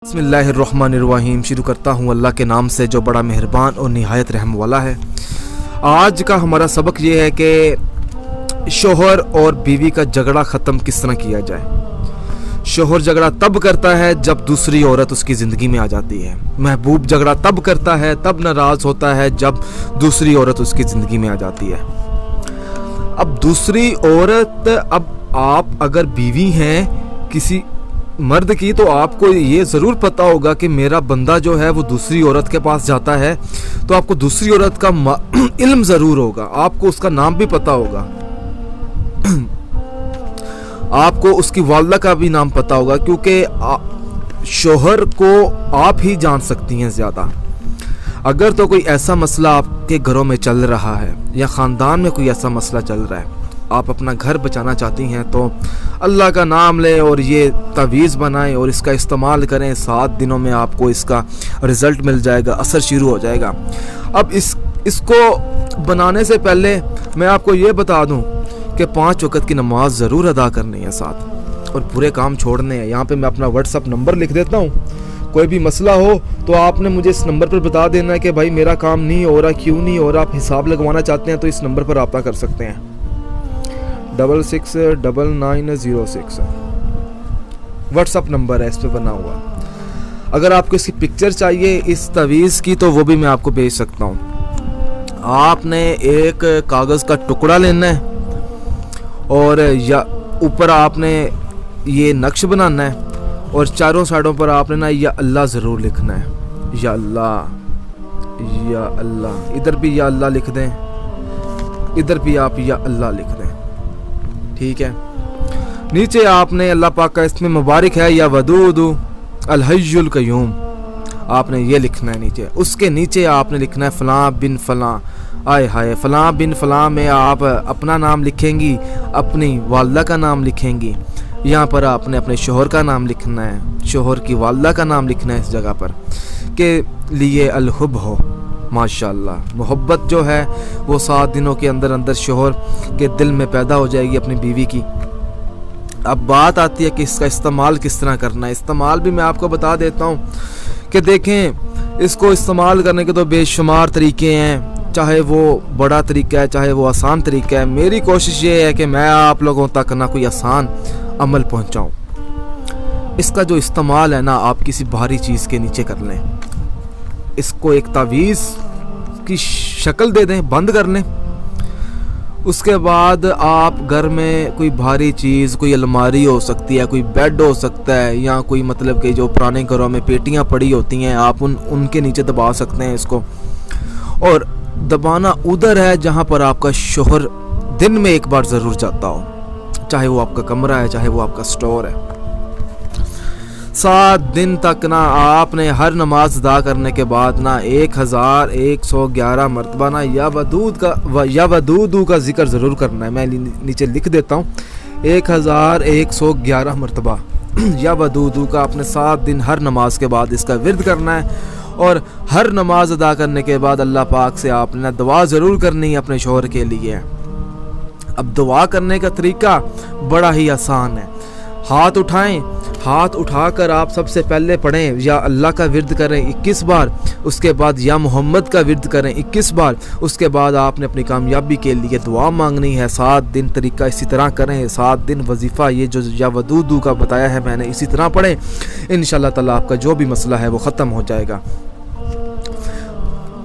बिस्मिल्लाहिर्रहमानिर्रहीम। शुरू करता हूँ अल्लाह के नाम से जो बड़ा मेहरबान और निहायत रहम वाला है। आज का हमारा सबक ये है कि शोहर और बीवी का झगड़ा ख़त्म किस तरह किया जाए। शोहर झगड़ा तब करता है जब दूसरी औरत उसकी ज़िंदगी में आ जाती है। महबूब झगड़ा तब करता है, तब नाराज़ होता है जब दूसरी औरत उसकी ज़िंदगी में आ जाती है। अब दूसरी औरत, अब आप अगर बीवी हैं किसी मर्द की, तो आपको ये ज़रूर पता होगा कि मेरा बंदा जो है वो दूसरी औरत के पास जाता है, तो आपको दूसरी औरत का इल्म ज़रूर होगा, आपको उसका नाम भी पता होगा, आपको उसकी वालदा का भी नाम पता होगा, क्योंकि शोहर को आप ही जान सकती हैं ज़्यादा। अगर तो कोई ऐसा मसला आपके घरों में चल रहा है या ख़ानदान में कोई ऐसा मसला चल रहा है, आप अपना घर बचाना चाहती हैं, तो अल्लाह का नाम लें और ये तवीज़ बनाएं और इसका इस्तेमाल करें। 7 दिनों में आपको इसका रिज़ल्ट मिल जाएगा, असर शुरू हो जाएगा। अब इसको बनाने से पहले मैं आपको ये बता दूं कि 5 वक़्त की नमाज ज़रूर अदा करनी है साथ, और पूरे काम छोड़ने हैं। यहाँ पे मैं अपना व्हाट्सअप नंबर लिख देता हूँ। कोई भी मसला हो तो आपने मुझे इस नंबर पर बता देना है कि भाई मेरा काम नहीं हो रहा, क्यों नहीं हो रहा। आप हिसाब लगवाना चाहते हैं तो इस नंबर पर रब्ता कर सकते हैं, 669906 व्हाट्सअप नंबर है, इस पर बना हुआ। अगर आपको इसकी पिक्चर चाहिए इस तवीज़ की, तो वो भी मैं आपको भेज सकता हूँ। आपने एक कागज़ का टुकड़ा लेना है और या ऊपर आपने ये नक्श बनाना है, और चारों साइडों पर आपने ना या अल्लाह ज़रूर लिखना है, या अल्लाह या अल्लाह। इधर भी या अल्लाह लिख दें, इधर भी आप या अल्लाह लिख दें, ठीक है। नीचे आपने अल्लाह पाक का इसमें मुबारक है या वदूदु अल हय्युल क़य्यूम, आपने ये लिखना है नीचे। उसके नीचे आपने लिखना है फ़लाँ बिन फ़लाँ। आए हाय, फ़लाँ बिन फ़लाँ में आप अपना नाम लिखेंगी, अपनी वालदा का नाम लिखेंगी। यहाँ पर आपने अपने शोहर का नाम लिखना है, शोहर की वालदा का नाम लिखना है इस जगह पर, के लिए अलहुब हो। माशाअल्लाह, मोहब्बत जो है वो 7 दिनों के अंदर अंदर शोहर के दिल में पैदा हो जाएगी अपनी बीवी की। अब बात आती है कि इसका इस्तेमाल किस तरह करना है। इस्तेमाल भी मैं आपको बता देता हूँ कि देखें, इसको इस्तेमाल करने के तो बेशुमार तरीके हैं, चाहे वो बड़ा तरीका है चाहे वो आसान तरीका है। मेरी कोशिश ये है कि मैं आप लोगों तक ना कोई आसान अमल पहुँचाऊँ। इसका जो इस्तेमाल है ना, आप किसी भारी चीज़ के नीचे कर लें, इसको एक तावीज़ की शक्ल दे दें, बंद कर लें। उसके बाद आप घर में कोई भारी चीज़, कोई अलमारी हो सकती है, कोई बेड हो सकता है, या कोई मतलब कि जो पुराने घरों में पेटियां पड़ी होती हैं, आप उनके नीचे दबा सकते हैं इसको। और दबाना उधर है जहां पर आपका शोहर दिन में एक बार ज़रूर जाता हो, चाहे वो आपका कमरा है चाहे वो आपका स्टोर है। 7 दिन तक ना आपने हर नमाज अदा करने के बाद ना 1111 मरतबा ना या वदूदू का जिक्र ज़रूर करना है। मैं नीचे लिख देता हूँ, 1111 मरतबा या वदूदू का आपने 7 दिन हर नमाज के बाद इसका विर्द करना है। और हर नमाज अदा करने के बाद अल्लाह पाक से आपने दुआ ज़रूर करनी है अपने शोहर के लिए। अब दुआ करने का तरीका बड़ा ही आसान है। हाथ उठाएं, हाथ उठाकर आप सबसे पहले पढ़ें या अल्लाह का विर्द करें 21 बार, उसके बाद या मोहम्मद का विर्द करें 21 बार। उसके बाद आपने अपनी कामयाबी के लिए दुआ मांगनी है। 7 दिन तरीका इसी तरह करें, 7 दिन वजीफ़ा ये जो या वदूदू का बताया है मैंने, इसी तरह पढ़ें। इंशाअल्लाह ताला आपका जो भी मसला है वो ख़त्म हो जाएगा।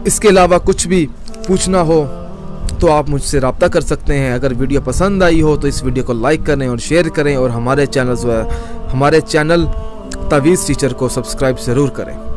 इसके अलावा कुछ भी पूछना हो तो आप मुझसे रब्ता कर सकते हैं। अगर वीडियो पसंद आई हो तो इस वीडियो को लाइक करें और शेयर करें, और हमारे चैनल तवीज़ टीचर को सब्सक्राइब ज़रूर करें।